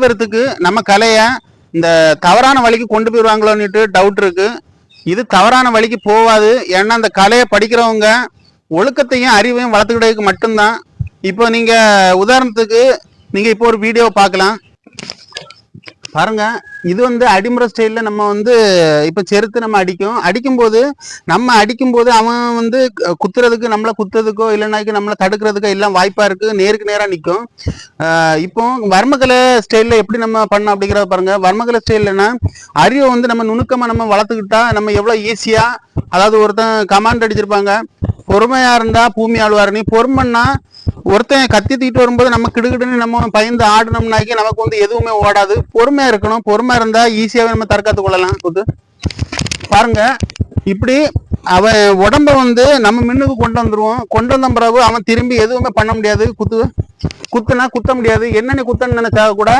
பேர்த்துக்கு நம்ம கலைய இந்த தவறான வழிக்கு கொண்டு போயிருவாங்களோன்னுட்டு டவுட் இருக்கு. இது தவறான வழிக்கு போகாது. ஏன்னா அந்த கலையை படிக்கிறவங்க ஒழுக்கத்தையும் அறிவையும் வளர்த்துக்கிட்டதுக்கு மட்டும்தான். இப்போ நீங்க உதாரணத்துக்கு நீங்க இப்போ ஒரு வீடியோ பார்க்கலாம் பாருங்க. இது அடிமுறை ஸ்டைல்ல நம்ம இப்ப செருத்து நம்ம அடிக்கும்போது அவன் குத்துறதுக்கு நம்மள குத்துறதுக்கோ இல்லைனாக்கி நம்மளை தடுக்கிறதுக்கோ எல்லாம் வாய்ப்பா இருக்கு. நேருக்கு நேரா நிற்கும். இப்போ வர்மகலை ஸ்டைல்ல எப்படி நம்ம பண்ணோம் அப்படிங்கிறத பாருங்க. வர்மகலை ஸ்டைல்லன்னா அறிவை நம்ம நுணுக்கமா நம்ம வளர்த்துக்கிட்டா நம்ம எவ்வளவு ஈஸியா, அதாவது ஒருத்தன் கமாண்ட் அடிச்சிருப்பாங்க, பொறுமையா இருந்தா பூமி ஆழ்வார். நீ பொறுமைன்னா ஒருத்தன் கத்தி தூக்கிட்டு வரும்போது நம்ம கிடுகிடுன்னு நம்ம பயந்து ஆடணும்னாக்கி நமக்கு எதுவுமே ஓடாது. பொறுமையா இருக்கணும். பொறுமையா இருந்தா ஈஸியாவே நம்ம தற்காத்து கொள்ளலாம். பாருங்க, இப்படி அவன் உடம்ப நம்ம மின்னுக்கு கொண்டு வந்துருவோம். கொண்டு வந்த பிறகு அவன் திரும்பி எதுவுமே பண்ண முடியாது. குத்துனா குத்த முடியாது. என்ன நீ குத்தன்னு நினைச்சா கூட